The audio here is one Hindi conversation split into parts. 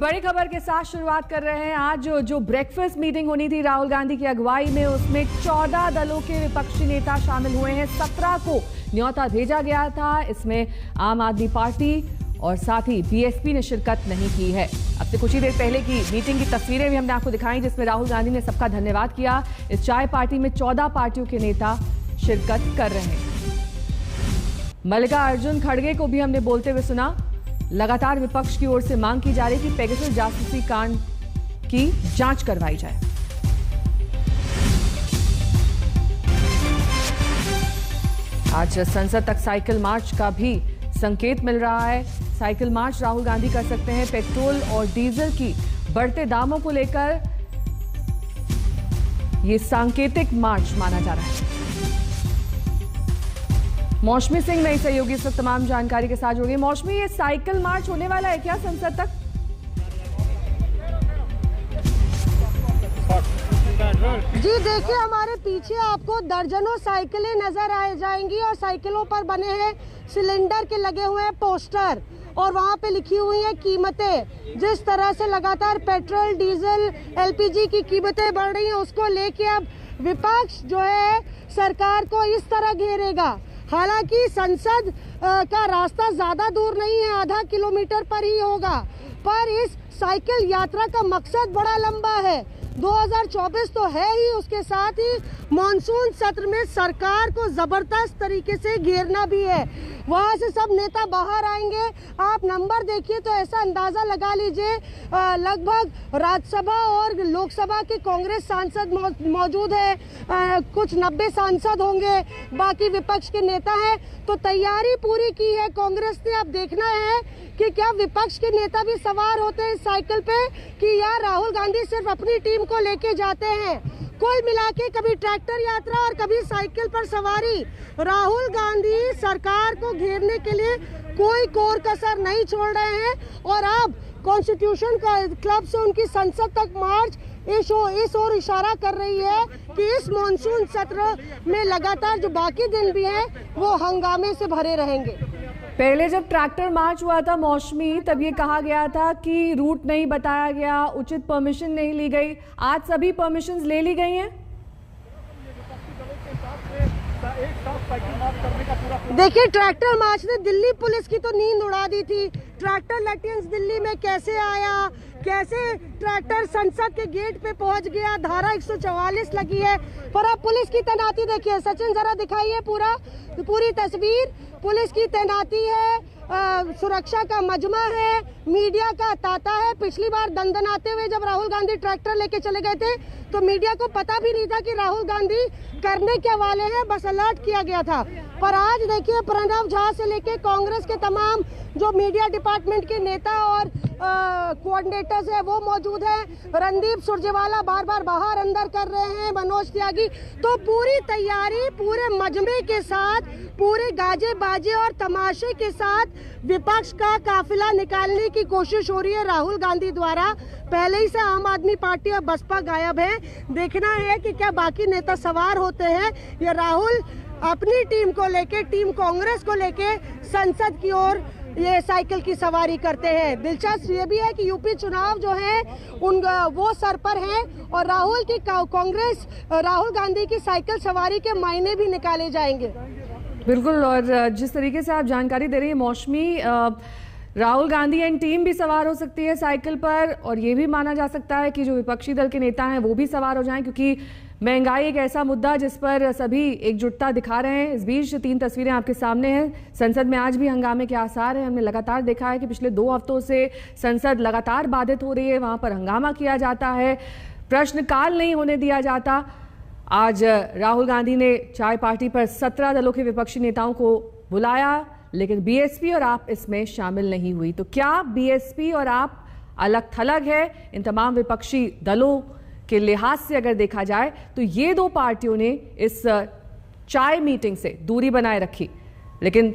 बड़ी खबर के साथ शुरुआत कर रहे हैं। आज जो ब्रेकफास्ट मीटिंग होनी थी राहुल गांधी की अगुवाई में, उसमें 14 दलों के विपक्षी नेता शामिल हुए हैं। 17 को न्योता भेजा गया था। इसमें आम आदमी पार्टी और साथ ही बीएसपी ने शिरकत नहीं की है। अब से कुछ ही देर पहले की मीटिंग की तस्वीरें भी हमने आपको दिखाई, जिसमें राहुल गांधी ने सबका धन्यवाद किया। इस चाय पार्टी में 14 पार्टियों के नेता शिरकत कर रहे हैं। मल्लिकार्जुन खड़गे को भी हमने बोलते हुए सुना। लगातार विपक्ष की ओर से मांग की जा रही है कि पेगासस जासूसी कांड की जांच करवाई जाए। आज संसद तक साइकिल मार्च का भी संकेत मिल रहा है। साइकिल मार्च राहुल गांधी कर सकते हैं। पेट्रोल और डीजल की बढ़ते दामों को लेकर यह सांकेतिक मार्च माना जा रहा है। मौसमी सिंह नई सहयोगी इस वक्त तमाम जानकारी के साथ जुड़ गई। मौसमी, ये साइकिल मार्च होने वाला है क्या संसद तक? जी देखिए, हमारे पीछे आपको दर्जनों साइकिलें नजर आ जाएंगी और साइकिलों पर बने हैं सिलेंडर के लगे हुए हैं पोस्टर और वहां पे लिखी हुई है कीमतें। जिस तरह से लगातार पेट्रोल, डीजल, एलपीजी की कीमतें बढ़ रही हैं, उसको लेके अब विपक्ष जो है सरकार को इस तरह घेरेगा। हालांकि संसद का रास्ता ज्यादा दूर नहीं है, आधा किलोमीटर पर ही होगा, पर इस साइकिल यात्रा का मकसद बड़ा लंबा है। 2024 तो है ही, उसके साथ ही मॉनसून सत्र में सरकार को जबरदस्त तरीके से घेरना भी है। वहां से सब नेता बाहर आएंगे। आप नंबर देखिए तो ऐसा अंदाजा लगा लीजिए, लगभग राज्यसभा और लोकसभा के कांग्रेस सांसद मौजूद है। कुछ 90 सांसद होंगे, बाकी विपक्ष के नेता हैं। तो तैयारी पूरी की है कांग्रेस ने। अब देखना है कि क्या विपक्ष के नेता भी सवार होते हैं इस साइकिल पे, कि यार राहुल गांधी सिर्फ अपनी टीम को लेके जाते हैं। कुल मिला के कभी ट्रैक्टर यात्रा और कभी साइकिल पर सवारी। राहुल गांधी सरकार को घेरने के लिए कोई कोर कसर नहीं छोड़ रहे हैं और अब कॉन्स्टिट्यूशन क्लब से उनकी संसद तक मार्च इस ओर इशारा कर रही है कि इस मॉनसून सत्र में लगातार जो बाकी दिन भी हैं वो हंगामे से भरे रहेंगे। पहले जब ट्रैक्टर मार्च हुआ था मौसमी, तब ये कहा गया था कि रूट नहीं बताया गया, उचित परमिशन नहीं ली गई। आज सभी परमिशंस ले ली गई हैं। देखिए, ट्रैक्टर मार्च ने दिल्ली पुलिस की तो नींद उड़ा दी थी। ट्रैक्टर लैटियंस दिल्ली में कैसे आया, कैसे ट्रैक्टर संसद के गेट पे पहुंच गया, धारा 144 लगी है। पर अब पुलिस की तैनाती देखिए। सचिन जरा दिखाइए पूरी तस्वीर। पुलिस की तैनाती है, सुरक्षा का मजमा है, मीडिया का तांता है। पिछली बार दंदनाते हुए जब राहुल गांधी ट्रैक्टर लेके चले गए थे तो मीडिया को पता भी नहीं था कि राहुल गांधी करने क्या वाले हैं, बस अलर्ट किया गया था। पर आज देखिए, प्रणव झा से लेके कांग्रेस के तमाम जो मीडिया डिपार्टमेंट के नेता और कोऑर्डिनेटर्स है वो मौजूद हैं। रणदीप सुरजेवाला बार बार बाहर अंदर कर रहे हैं, मनोज त्यागी। तो पूरी तैयारी पूरे मजमे के साथ, पूरे गाजे बाजे और तमाशे के साथ विपक्ष का काफिला निकालने की कोशिश हो रही है राहुल गांधी द्वारा। पहले ही से आम आदमी पार्टी और बसपा गायब है। देखना है कि क्या बाकी नेता सवार होते हैं या राहुल अपनी टीम को लेके, टीम कांग्रेस को लेके संसद की ओर ये साइकिल की सवारी करते हैं। दिलचस्प ये भी है कि यूपी चुनाव जो है वो सर पर है और राहुल गांधी की साइकिल सवारी के मायने भी निकाले जाएंगे। बिल्कुल, और जिस तरीके से आप जानकारी दे रही है मौसमी, राहुल गांधी एंड टीम भी सवार हो सकती है साइकिल पर, और ये भी माना जा सकता है कि जो विपक्षी दल के नेता हैं वो भी सवार हो जाएं, क्योंकि महंगाई एक ऐसा मुद्दा जिस पर सभी एकजुटता दिखा रहे हैं। इस बीच 3 तस्वीरें आपके सामने हैं। संसद में आज भी हंगामे के आसार हैं। हमने लगातार देखा है कि पिछले 2 हफ्तों से संसद लगातार बाधित हो रही है, वहां पर हंगामा किया जाता है, प्रश्नकाल नहीं होने दिया जाता। आज राहुल गांधी ने चाय पार्टी पर 17 दलों के विपक्षी नेताओं को बुलाया, लेकिन बीएसपी और आप इसमें शामिल नहीं हुई। तो क्या बीएसपी और आप अलग थलग है? इन तमाम विपक्षी दलों के लिहाज से अगर देखा जाए तो ये 2 पार्टियों ने इस चाय मीटिंग से दूरी बनाए रखी, लेकिन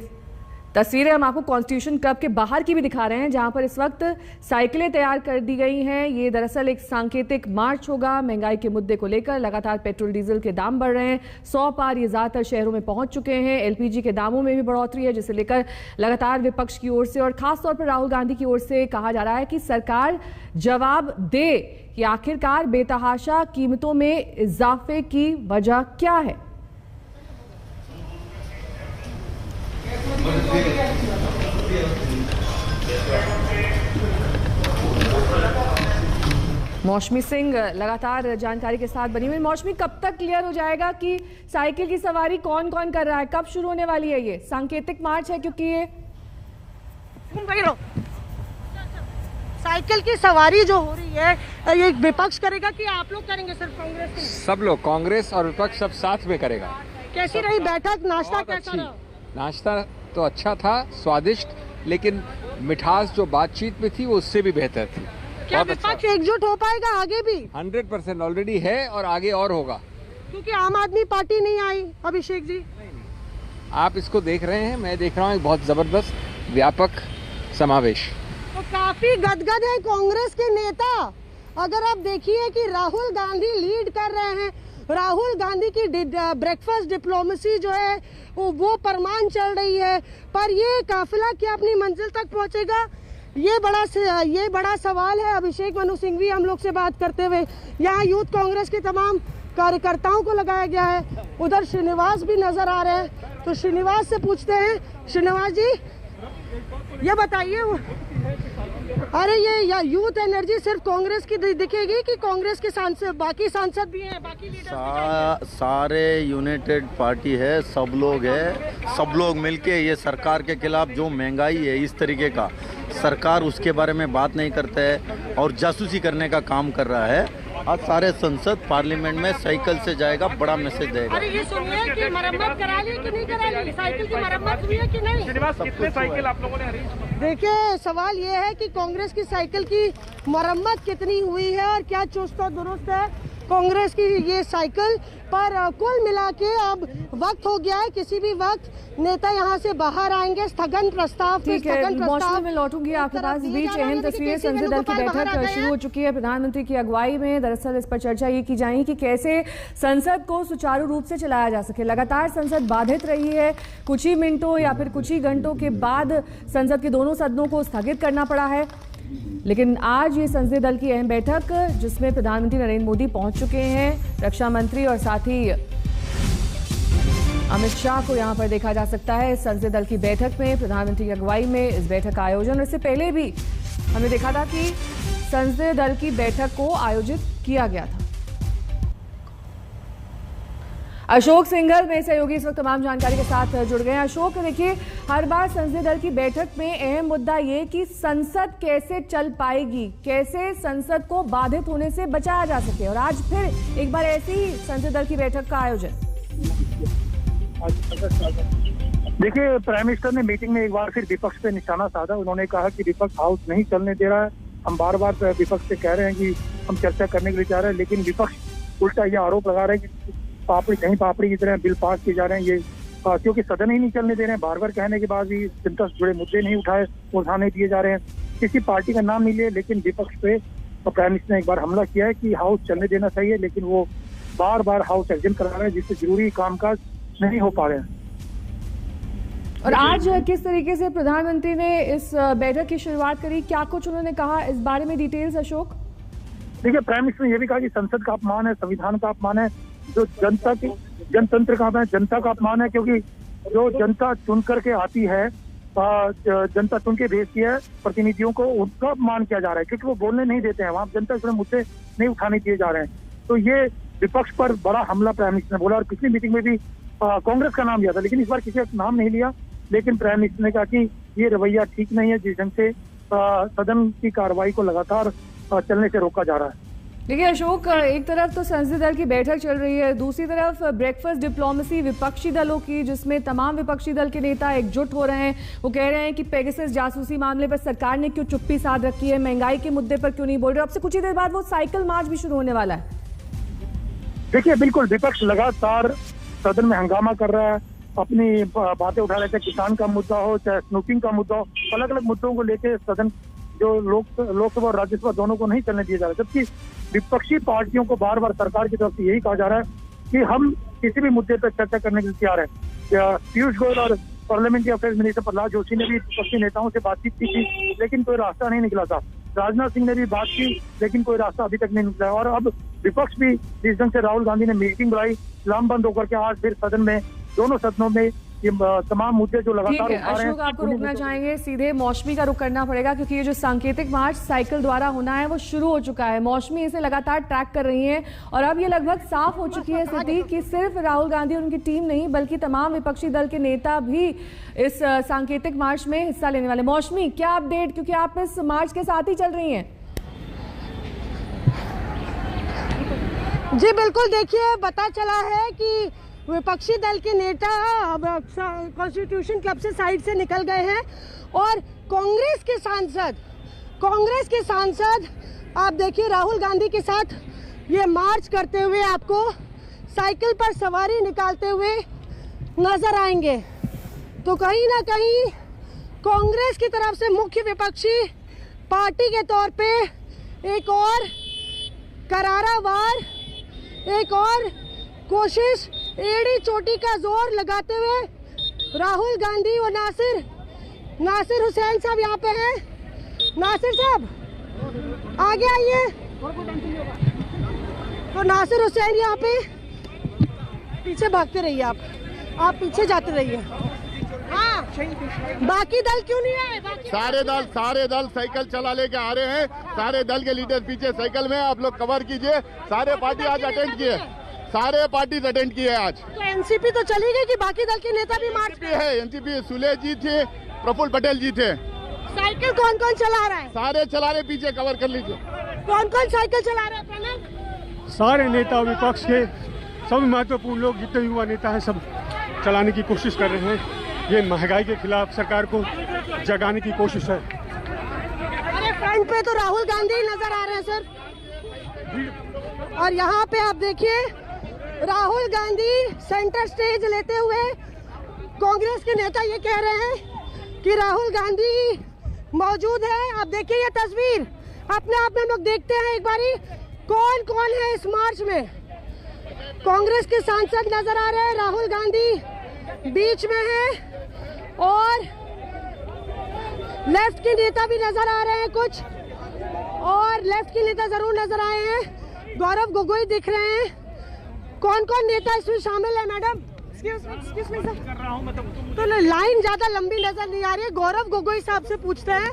तस्वीरें हम आपको कॉन्स्टिट्यूशन क्लब के बाहर की भी दिखा रहे हैं, जहां पर इस वक्त साइकिलें तैयार कर दी गई हैं। ये दरअसल एक सांकेतिक मार्च होगा महंगाई के मुद्दे को लेकर। लगातार पेट्रोल डीजल के दाम बढ़ रहे हैं, 100 पार ये ज्यादातर शहरों में पहुंच चुके हैं। एलपीजी के दामों में भी बढ़ोतरी है, जिसे लेकर लगातार विपक्ष की ओर से और खासतौर पर राहुल गांधी की ओर से कहा जा रहा है कि सरकार जवाब दे कि आखिरकार बेतहाशा कीमतों में इजाफे की वजह क्या है। मौसमी सिंह लगातार जानकारी के साथ बनी हुई। मौसमी, कब तक क्लियर हो जाएगा कि साइकिल की सवारी कौन कौन कर रहा है, कब शुरू होने वाली है? ये सांकेतिक मार्च है क्योंकि ये साइकिल की सवारी जो हो रही है ये विपक्ष करेगा कि आप लोग करेंगे? सिर्फ कांग्रेस? सब लोग, कांग्रेस और विपक्ष सब साथ में करेगा। कैसी रही बैठक? नाश्ता कैसा रहा? नाश्ता तो अच्छा था, स्वादिष्ट, लेकिन मिठास जो बातचीत में थी वो उससे भी बेहतर थी। क्या विपक्ष एकजुट हो पाएगा आगे भी? 100% ऑलरेडी है और आगे और होगा, क्योंकि आम आदमी पार्टी नहीं आई। अभिषेक जी, आप इसको देख रहे हैं, मैं देख रहा हूँ, एक बहुत जबरदस्त व्यापक समावेश। तो काफी गदगद है कांग्रेस के नेता। अगर आप देखिए कि राहुल गांधी लीड कर रहे हैं, राहुल गांधी की ब्रेकफास्ट डिप्लोमेसी जो है वो परमान चल रही है, पर ये काफिला क्या अपनी मंजिल तक पहुंचेगा, ये बड़ा सवाल है। अभिषेक मनु सिंघवी हम लोग से बात करते हुए, यहाँ यूथ कांग्रेस के तमाम कार्यकर्ताओं को लगाया गया है। उधर श्रीनिवास भी नजर आ रहे हैं, तो श्रीनिवास से पूछते हैं। श्रीनिवास जी, ये बताइए, अरे ये यूथ एनर्जी सिर्फ कांग्रेस की दिखेगी कि कांग्रेस के सांसद, बाकी सांसद भी हैं, बाकी लीडर्स सारे यूनाइटेड पार्टी है, सब लोग है, सब लोग मिलके ये सरकार के खिलाफ जो महंगाई है इस तरीके का, सरकार उसके बारे में बात नहीं करता है और जासूसी करने का काम कर रहा है। आज सारे संसद पार्लियामेंट में साइकिल से जाएगा, बड़ा मैसेज देगा। अरे ये सुनिए कि मरम्मत करा ली कि नहीं करा ली, साइकिल की मरम्मत हुई है कि नहीं? कितने साइकिल आप लोगों ने अरेंज? देखिए, सवाल ये है कि कांग्रेस की साइकिल की मरम्मत कितनी हुई है और क्या चुस्त और दुरुस्त है कांग्रेस की ये साइकिल। पर कुल मिला के अब वक्त हो गया है, किसी भी वक्त नेता यहाँ से बाहर आएंगे। स्थगन प्रस्ताव मौसम में लौटूंगी आपके पास। बीच अहम तस्वीरें, संसदीय दल की बैठक शुरू हो चुकी है प्रधानमंत्री की अगुवाई में। दरअसल इस पर चर्चा ये की जाएगी कि कैसे संसद को सुचारू रूप से चलाया जा सके। लगातार संसद बाधित रही है, कुछ ही मिनटों या फिर कुछ ही घंटों के बाद संसद के दोनों सदनों को स्थगित करना पड़ा है। लेकिन आज ये संसदीय दल की अहम बैठक, जिसमें प्रधानमंत्री नरेंद्र मोदी पहुंच चुके हैं, रक्षा मंत्री और साथ ही अमित शाह को यहां पर देखा जा सकता है इस संसदीय दल की बैठक में। प्रधानमंत्री की अगुवाई में इस बैठक का आयोजन, इससे पहले भी हमने देखा था कि संसदीय दल की बैठक को आयोजित किया गया था। अशोक सिंघल मेरे सहयोगी इस वक्त तमाम जानकारी के साथ जुड़ गए हैं। अशोक, देखिए, हर बार संसदीय दल की बैठक में अहम मुद्दा ये कि संसद कैसे चल पाएगी, कैसे संसद को बाधित होने से बचाया जा सके, और आज फिर एक बार ऐसी ही संसदीय दल की बैठक का आयोजन। देखिए, प्राइम मिनिस्टर ने मीटिंग में एक बार फिर विपक्ष पे निशाना साधा। उन्होंने कहा कि विपक्ष हाउस नहीं चलने दे रहा है। हम बार बार विपक्ष से कह रहे हैं कि हम चर्चा करने के लिए जा रहे हैं, लेकिन विपक्ष उल्टा यह आरोप लगा रहे हैं कि पापड़ी की तरह बिल पास किए जा रहे हैं। ये क्योंकि सदन ही नहीं चलने दे रहे हैं, बार बार कहने के बाद भी जनता से जुड़े मुद्दे नहीं उठाने दिए जा रहे हैं। किसी पार्टी का नाम नहीं लिए, लेकिन विपक्ष पे प्राइम मिनिस्टर ने एक बार हमला किया है कि हाउस चलने देना चाहिए, लेकिन वो बार बार हाउस एडजर्न करा रहे हैं, जिससे जरूरी कामकाज नहीं हो पा रहे हैं। और आज किस तरीके से प्रधानमंत्री ने इस बैठक की शुरुआत करी, क्या कुछ उन्होंने कहा, इस बारे में डिटेल्स अशोक? देखिए, प्राइम मिनिस्टर ने यह भी कहा कि संसद का अपमान है, संविधान का अपमान है, जो जनतंत्र का जनता का अपमान है, क्योंकि जो जनता चुन करके आती है, जनता चुन के भेजती है प्रतिनिधियों को, उनका अपमान किया जा रहा है, क्योंकि वो बोलने नहीं देते हैं, वहाँ जनता से मुद्दे नहीं उठाने दिए जा रहे हैं। तो ये विपक्ष पर बड़ा हमला प्राइम मिनिस्टर ने बोला। और पिछली मीटिंग में भी कांग्रेस का नाम लिया था, लेकिन इस बार किसी का नाम नहीं लिया। लेकिन प्राइम मिनिस्टर ने कहा कि ये रवैया ठीक नहीं है, जिस ढंग से सदन की कार्रवाई को लगातार चलने से रोका जा रहा है। देखिए अशोक, एक तरफ तो संसदीय दल की बैठक चल रही है, दूसरी तरफ ब्रेकफास्ट डिप्लोमेसी विपक्षी दलों की, जिसमें तमाम विपक्षी दल के नेता एकजुट हो रहे हैं। वो कह रहे हैं कि पेगासस जासूसी मामले पर सरकार ने क्यों चुप्पी साध रखी है, महंगाई के मुद्दे पर क्यों नहीं बोल रहे। अब से कुछ ही देर बाद वो साइकिल मार्च भी शुरू होने वाला है। देखिए, बिल्कुल विपक्ष लगातार सदन में हंगामा कर रहा है, अपनी बातें उठा रहे थे। किसान का मुद्दा हो चाहे स्नूपिंग का मुद्दा हो, अलग अलग मुद्दों को लेकर सदन जो लोकसभा और राज्यसभा दोनों को नहीं चलने दिया जा रहा। जबकि विपक्षी पार्टियों को बार बार सरकार की तरफ से यही कहा जा रहा है कि हम किसी भी मुद्दे पर चर्चा करने के लिए तैयार है। पीयूष गोयल और parliamentary affairs minister Prahlad Joshi ने भी विपक्षी नेताओं से बातचीत की थी, लेकिन कोई रास्ता नहीं निकला था। राजनाथ सिंह ने भी बात की, लेकिन कोई रास्ता अभी तक नहीं निकला। और अब विपक्ष भी जिस ढंग से राहुल गांधी ने मीटिंग बुलाई, लामबंद होकर के आज फिर सदन में, दोनों सदनों में ये तमाम मुद्दे जो लगातार उठा रहे हैं। अशोक, आपको रुकना चाहेंगे, सीधे मौसमी का रुख करना पड़ेगा क्योंकि ये जो सांकेतिक मार्च साइकिल द्वारा होना है वो शुरू हो चुका है। मौसमी इसे लगातार ट्रैक कर रही है और अब ये लगभग साफ हो चुकी है स्थिति कि सिर्फ राहुल गांधी और उनकी टीम नहीं बल्कि तमाम विपक्षी दल के नेता भी इस सांकेतिक मार्च में हिस्सा लेने वाले। मौसमी, क्या अपडेट, क्योंकि आप इस मार्च के साथ ही चल रही हैं? जी बिल्कुल, देखिए पता चला है कि विपक्षी दल के नेता कॉन्स्टिट्यूशन क्लब से साइड से निकल गए हैं और कांग्रेस के सांसद आप देखिए राहुल गांधी के साथ ये मार्च करते हुए आपको साइकिल पर सवारी निकालते हुए नजर आएंगे। तो कहीं ना कहीं कांग्रेस की तरफ से मुख्य विपक्षी पार्टी के तौर पे एक और करारा वार, एक और कोशिश एड़ी चोटी का जोर लगाते हुए राहुल गांधी और नासिर हुसैन साहब यहाँ पे हैं। नासिर साहब आगे आइए। तो नासिर हुसैन यहाँ पे, पीछे भागते रहिए, आप पीछे जाते रहिए। हाँ, बाकी दल क्यों नहीं आए? सारे दल साइकिल चला लेके आ रहे हैं। सारे दल के लीडर पीछे साइकिल में, आप लोग कवर कीजिए। सारे पार्टी आज अटेंड किए, सारे पार्टी अटेंड किए आज। तो एनसीपी तो चली गई कि बाकी दल के नेता भी मार्च पे है? एनसीपी सुले जी थे, प्रफुल्ल पटेल जी थे। साइकिल कौन कौन चला रहा है? सारे चला रहे, पीछे कवर कर लीजिए। कौन कौन साइकिल चला रहा है? प्रणब, सारे नेता विपक्ष के सभी महत्वपूर्ण लोग, जितने युवा नेता हैं, सब चलाने की कोशिश कर रहे हैं। ये महंगाई के खिलाफ सरकार को जगाने की कोशिश है। अरे फ्रंट पे तो राहुल गांधी नजर आ रहे हैं सर, और यहाँ पे आप देखिए राहुल गांधी सेंटर स्टेज लेते हुए कांग्रेस के नेता ये कह रहे हैं कि राहुल गांधी मौजूद है। आप देखिए ये तस्वीर, अपने आप में लोग देखते हैं एक बारी कौन कौन है इस मार्च में। कांग्रेस के सांसद नजर आ रहे हैं, राहुल गांधी बीच में है और लेफ्ट के नेता भी नजर आ रहे हैं कुछ, और लेफ्ट के नेता जरूर नजर आए हैं। गौरव गोगोई दिख रहे हैं। कौन कौन नेता इसमें शामिल है मैडम? एक्सक्यूज मी सर, तो लाइन ज्यादा लंबी नजर नहीं आ रही है। गौरव गोगोई साहब से पूछते हैं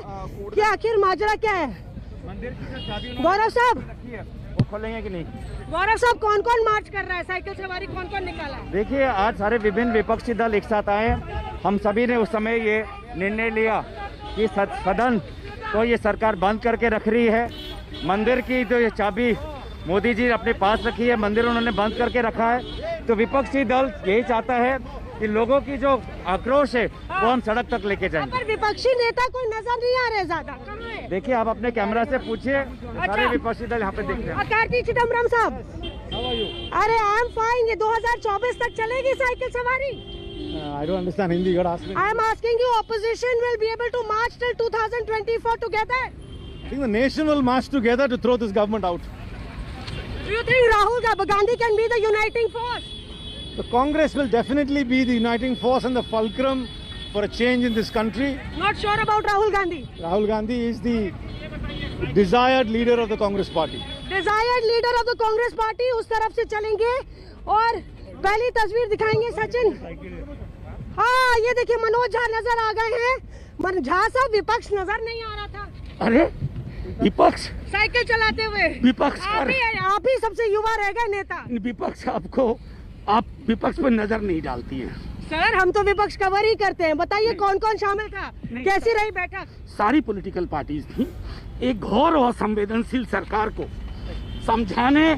कि आखिर माजरा क्या है। गौरव साहब, वो खोलेंगे कि नहीं? गौरव साहब, कौन कौन मार्च कर रहा है? साइकिल सवारी कौन कौन निकाला है? देखिए, आज सारे विभिन्न विपक्षी दल एक साथ आए। हम सभी ने उस समय ये निर्णय लिया कि सदन तो ये सरकार बंद करके रख रही है। मंदिर की तो ये चाबी मोदी जी अपने पास रखी है, मंदिर उन्होंने बंद करके रखा है। तो विपक्षी दल यही चाहता है कि लोगों की जो आक्रोश है वो हम सड़क तक लेके जाएंगे। पर विपक्षी नेता कोई नजर नहीं आ रहे ज्यादा। देखिए, आप अपने कैमरा से पूछिए, सारे विपक्षी दल यहाँ पे दिख रहे हैं। कार्ति चिदम्बरम साहब, अरे आई एम फाइन, ये 2024 तक चलेगी साइकिल सवारी? I don't understand Hindi. You're asking. I am asking you, opposition will be able to march till 2024 together? I think the nation will march together to throw this government out. Do you think Rahul Gandhi can be the uniting force? The Congress will definitely be the uniting force and the fulcrum for a change in this country. Not sure about Rahul Gandhi. Rahul Gandhi is the desired leader of the Congress party. Desired leader of the Congress party, उस तरफ से चलेंगे। और पहली तस्वीर दिखाएंगे सचिन। हाँ, ये देखिए मनोज झा नजर आ गए हैं। झा साहब, विपक्ष नजर नहीं आ रहा था। अरे विपक्ष साइकिल चलाते हुए विपक्ष आप ही सबसे युवा रह गए नेता। विपक्ष आप विपक्ष पर नजर नहीं डालती हैं। सर, हम तो विपक्ष कवर ही करते हैं। बताइए कौन कौन शामिल था, कैसी रही बैठक? सारी पॉलिटिकल पार्टीज थी। एक घोर और संवेदनशील सरकार को समझाने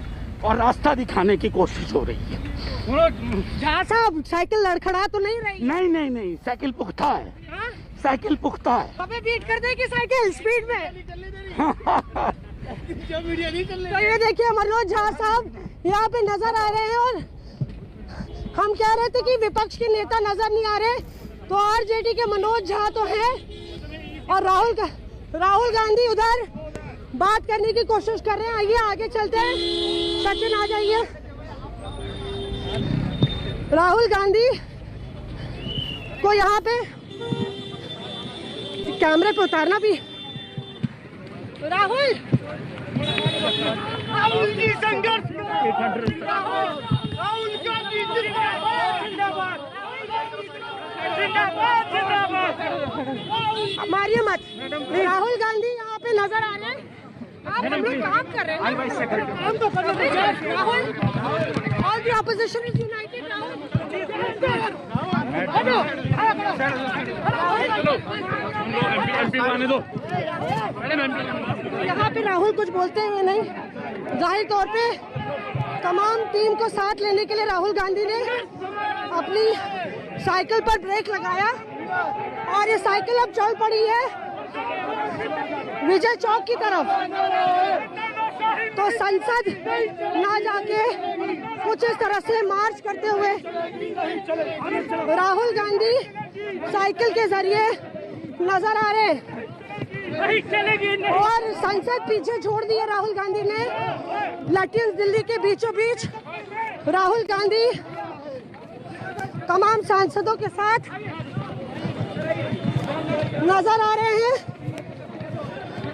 और रास्ता दिखाने की कोशिश हो रही है। झा साहब, साइकिल लड़खड़ा तो नहीं रही? नहीं, साइकिल पुख्ता है। हाँ? साइकिल पुख्ता है। अबे बीट कर देगी साइकिल स्पीड में। तो ये देखिए मनोज झा साहब यहाँ पे नजर आ रहे हैं और हम कह रहे थे कि विपक्ष के नेता नजर नहीं आ रहे, तो आरजेडी के मनोज झा तो है और राहुल गांधी उधर बात करने की कोशिश कर रहे हैं। आइए आगे चलते हैं, सचिन आ जाइए। राहुल गांधी को यहाँ पे कैमरे पे उतारना भी। राहुल की संघर्ष, राहुल गांधी जिंदाबाद, मारिए मत। राहुल गांधी यहाँ पे नजर आ रहे हैं। आप हम लोग काम कर रहे हैं, हम तो कर रहे हैं। Rahul, all the opposition is United. यहाँ पे राहुल कुछ बोलते हैं नहीं, जाहिर तौर पे तमाम टीम को साथ लेने के लिए राहुल गांधी ने अपनी साइकिल पर ब्रेक लगाया और ये साइकिल अब चल पड़ी है विजय चौक की तरफ। तो संसद ना जाके कुछ इस तरह से मार्च करते हुए राहुल गांधी साइकिल के जरिए नजर आ रहे और संसद पीछे छोड़ दी है राहुल गांधी ने। लटियंस दिल्ली के बीचों बीच राहुल गांधी तमाम सांसदों के साथ नजर आ रहे हैं,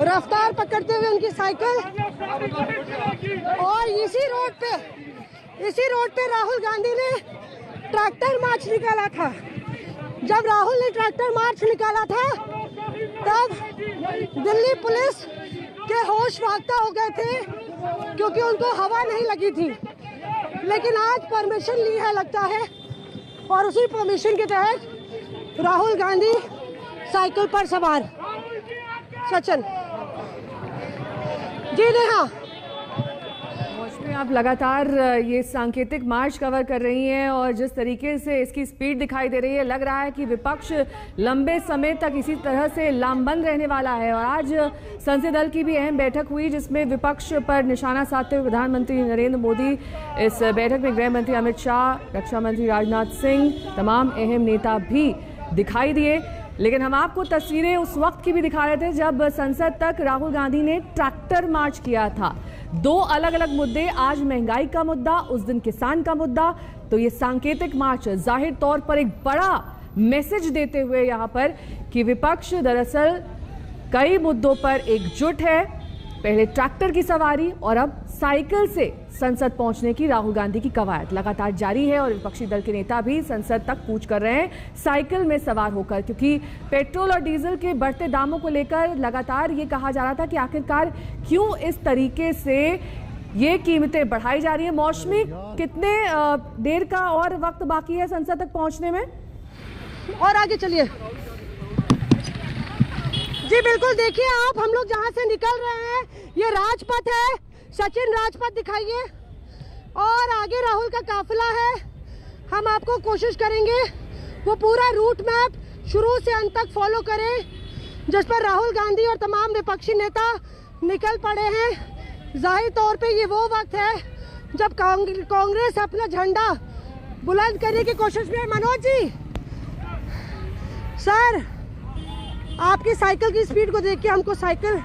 रफ्तार पकड़ते हुए उनकी साइकिल। और इसी रोड पे राहुल गांधी ने ट्रैक्टर मार्च निकाला था। जब राहुल ने ट्रैक्टर मार्च निकाला था तब दिल्ली पुलिस के होश वागता हो गए थे क्योंकि उनको हवा नहीं लगी थी। लेकिन आज परमिशन ली है लगता है और उसी परमिशन के तहत राहुल गांधी साइकिल पर सवार। सचिन जी नेहा, मौसमी आप लगातार ये सांकेतिक मार्च कवर कर रही हैं और जिस तरीके से इसकी स्पीड दिखाई दे रही है, लग रहा है कि विपक्ष लंबे समय तक इसी तरह से लामबंद रहने वाला है। और आज संसदीय दल की भी अहम बैठक हुई जिसमें विपक्ष पर निशाना साधते हुए प्रधानमंत्री नरेंद्र मोदी, इस बैठक में गृह मंत्री अमित शाह, रक्षा मंत्री राजनाथ सिंह, तमाम अहम नेता भी दिखाई दिए। लेकिन हम आपको तस्वीरें उस वक्त की भी दिखा रहे थे जब संसद तक राहुल गांधी ने ट्रैक्टर मार्च किया था। दो अलग अलग मुद्दे, आज महंगाई का मुद्दा, उस दिन किसान का मुद्दा। तो ये सांकेतिक मार्च जाहिर तौर पर एक बड़ा मैसेज देते हुए यहाँ पर कि विपक्ष दरअसल कई मुद्दों पर एकजुट है। पहले ट्रैक्टर की सवारी और अब साइकिल से संसद पहुंचने की राहुल गांधी की कवायद लगातार जारी है और विपक्षी दल के नेता भी संसद तक कूच कर रहे हैं साइकिल में सवार होकर, क्योंकि पेट्रोल और डीजल के बढ़ते दामों को लेकर लगातार ये कहा जा रहा था कि आखिरकार क्यों इस तरीके से ये कीमतें बढ़ाई जा रही है। मौसमी, कितने देर का और वक्त बाकी है संसद तक पहुंचने में? और आगे चलिए जी। बिल्कुल, देखिए आप, हम लोग जहां से निकल रहे हैं ये राजपथ है। सचिन, राजपथ दिखाइए। और आगे राहुल का काफिला है। हम आपको कोशिश करेंगे वो पूरा रूट मैप शुरू से अंत तक फॉलो करें जिस पर राहुल गांधी और तमाम विपक्षी नेता निकल पड़े हैं। जाहिर तौर पे ये वो वक्त है जब कांग्रेस अपना झंडा बुलंद करने की कोशिश में है। मनोज जी, सर, आपकी साइकिल की स्पीड को देख के हमको साइकिल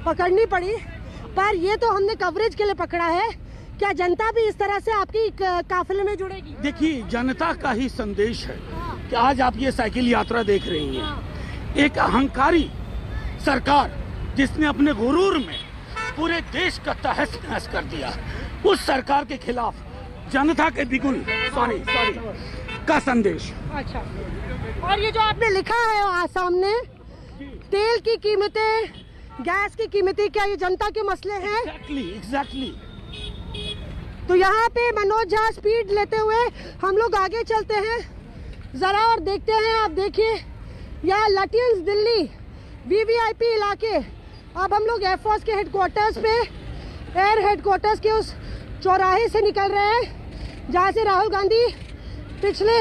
पकड़नी पड़ी, पर ये तो हमने कवरेज के लिए पकड़ा है। क्या जनता भी इस तरह से आपकी काफिले में जुड़ेगी? देखिए, जनता का ही संदेश है कि आज आप ये साइकिल यात्रा देख रही हैं। एक अहंकारी सरकार जिसने अपने गुरूर में पूरे देश का तहस नहस कर दिया, उस सरकार के खिलाफ जनता के बिगुल का संदेश। अच्छा, और ये जो आपने लिखा है सामने, तेल की कीमतें, गैस की कीमतें, क्या ये जनता के मसले हैं? एग्जैक्टली। तो यहाँ पे मनोज झा स्पीड लेते हुए हम लोग आगे चलते हैं जरा और देखते हैं। आप देखिए यहाँ लटियंस दिल्ली वीवीआईपी इलाके। अब हम लोग एयरफोर्स के हेडक्वार्टर्स पे, एयर हेडक्वार्टर्स के उस चौराहे से निकल रहे हैं जहाँ से राहुल गांधी पिछले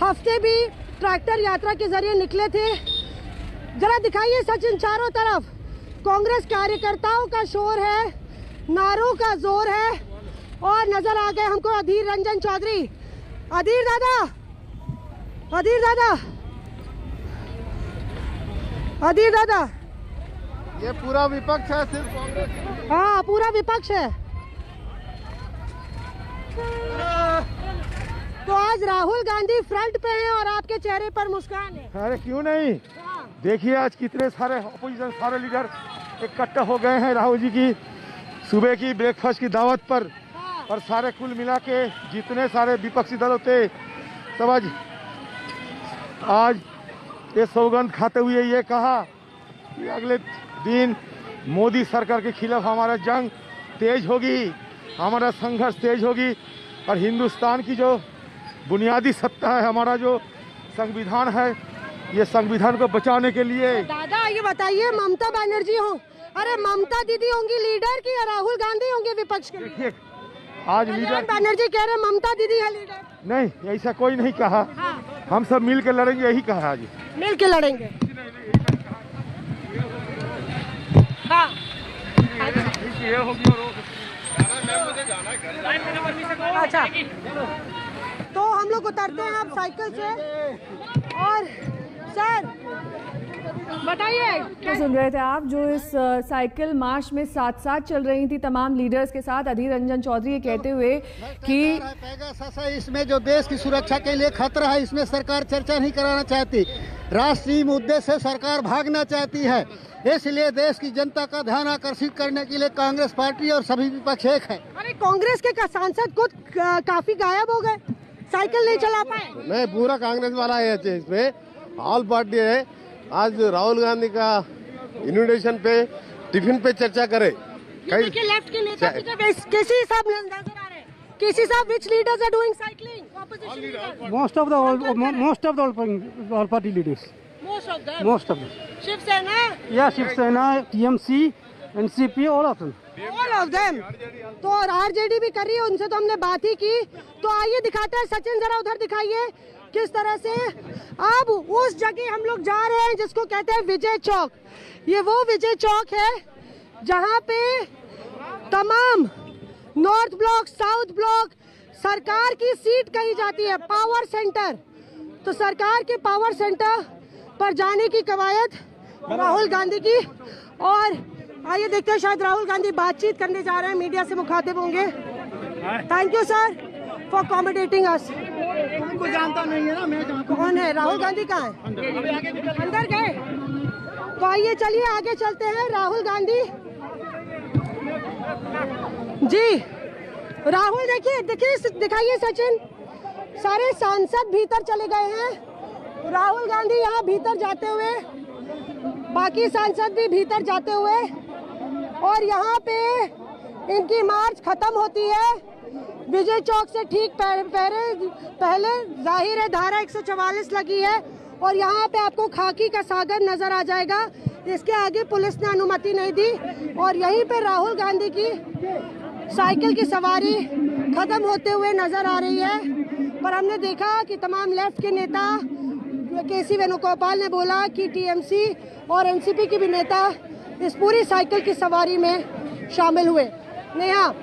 हफ्ते भी ट्रैक्टर यात्रा के जरिए निकले थे। जरा दिखाइए सचिन, चारों तरफ कांग्रेस कार्यकर्ताओं का शोर है, नारों का जोर है। और नजर आ गए हमको अधीर रंजन चौधरी अधीर दादा, अधीर दादा, अधीर दादा, ये पूरा विपक्ष है, सिर्फ कांग्रेस। हाँ पूरा विपक्ष है। तो आज राहुल गांधी फ्रंट पे हैं और आपके चेहरे पर मुस्कान है। अरे क्यों नहीं, देखिए आज कितने सारे अपोजिशन सारे लीडर इकट्ठा हो गए हैं राहुल जी की सुबह की ब्रेकफास्ट की दावत पर। और सारे कुल मिला के जितने सारे विपक्षी दल होते सब आज ये सौगंध खाते हुए ये कहा कि अगले दिन मोदी सरकार के खिलाफ हमारा जंग तेज होगी, हमारा संघर्ष तेज होगी और हिंदुस्तान की जो बुनियादी सत्ता है, हमारा जो संविधान है, ये संविधान को बचाने के लिए। दादा ये बताइए, ममता बनर्जी हो, अरे ममता दीदी होंगी लीडर की या राहुल गांधी होंगे विपक्ष के? देखिए आज लीडर बनर्जी कह रहे ममता दीदी है लीडर। नहीं, ऐसा कोई नहीं कहा। हम सब मिल के लड़ेंगे, यही कहा आज। मिल के लड़ेंगे। हाँ। अच्छा तो हम लोग उतरते हैं अब साइकिल से। और सर बताइए, तो सुन रहे थे आप जो इस साइकिल मार्च में साथ साथ चल रही थी तमाम लीडर्स के साथ। अधीर रंजन चौधरी ये कहते हुए कि इसमें जो देश की सुरक्षा के लिए खतरा है, इसमें सरकार चर्चा नहीं कराना चाहती। राष्ट्रीय मुद्दे से सरकार भागना चाहती है, इसलिए देश की जनता का ध्यान आकर्षित करने के लिए कांग्रेस पार्टी और सभी विपक्ष एक है। अरे कांग्रेस के सांसद खुद काफी गायब हो गए, साइकिल नहीं चला पाए। नहीं, पूरा कांग्रेस वाला है इसमें, ऑल पार्टी है। आज राहुल गांधी का इन्विटेशन पे टिफिन पे चर्चा करे। लेफ्ट के नेता केसी साहब नजर आ रहे हैं। केसी साहब, which leaders are doing cycling? Opposition leaders. Most of the all party leaders. Most of them. Most of them. Shiv Sena. Yeah, Shiv Sena, TMC, NCP, all of them. All of them. तो और आरजेडी भी कर रही है, उनसे तो हमने बात ही की। तो आइए दिखाते हैं, सचिन जरा उधर दिखाइए किस तरह से अब उस जगह हम लोग जा रहे हैं जिसको कहते हैं विजय चौक। ये वो विजय चौक है जहां पे तमाम नॉर्थ ब्लॉक, साउथ ब्लॉक सरकार की सीट कही जाती है, पावर सेंटर। तो सरकार के पावर सेंटर पर जाने की कवायद राहुल गांधी की। और आइए देखते हैं, शायद राहुल गांधी बातचीत करने जा रहे हैं, मीडिया से मुखातिब होंगे। Thank you sir for accommodating us. को जानता नहीं है ना, मैं जानता हूं। कौन है राहुल गांधी? कहाँ है? अंदर गए। तो आइए चलिए आगे चलते हैं। राहुल गांधी जी, राहुल देखिए दिखाइए सचिन, सारे सांसद भीतर चले गए हैं। राहुल गांधी यहाँ भीतर जाते हुए, बाकी सांसद भी भीतर जाते हुए, और यहाँ पे इनकी मार्च खत्म होती है विजय चौक से ठीक पहले जाहिर है धारा 144 लगी है और यहाँ पे आपको खाकी का सागर नजर आ जाएगा। इसके आगे पुलिस ने अनुमति नहीं दी और यहीं पे राहुल गांधी की साइकिल की सवारी खत्म होते हुए नजर आ रही है। पर हमने देखा कि तमाम लेफ्ट के नेता, केसी वेणुगोपाल ने बोला कि टीएमसी और एनसीपी के भी नेता इस पूरी साइकिल की सवारी में शामिल हुए। नेहा,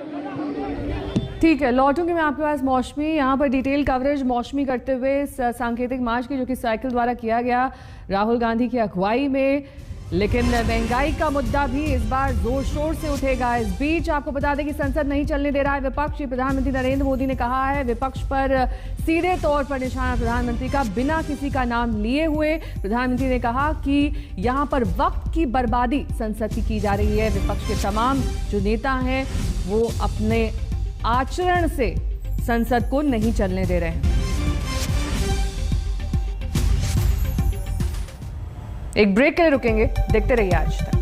ठीक है, लौटूंगी मैं आपके पास मौसमी। यहाँ पर डिटेल कवरेज मौसमी करते हुए इस सांकेतिक मार्च की जो कि साइकिल द्वारा किया गया राहुल गांधी की अगुवाई में। लेकिन महंगाई का मुद्दा भी इस बार जोर शोर से उठेगा। इस बीच आपको बता दें कि संसद नहीं चलने दे रहा है विपक्ष। प्रधानमंत्री नरेंद्र मोदी ने कहा है विपक्ष पर सीधे तौर पर निशाना प्रधानमंत्री का बिना किसी का नाम लिए हुए। प्रधानमंत्री ने कहा कि यहाँ पर वक्त की बर्बादी संसद की जा रही है। विपक्ष के तमाम जो नेता हैं वो अपने आचरण से संसद को नहीं चलने दे रहे हैं। एक ब्रेक के लिए रुकेंगे, देखते रहिए आज तक।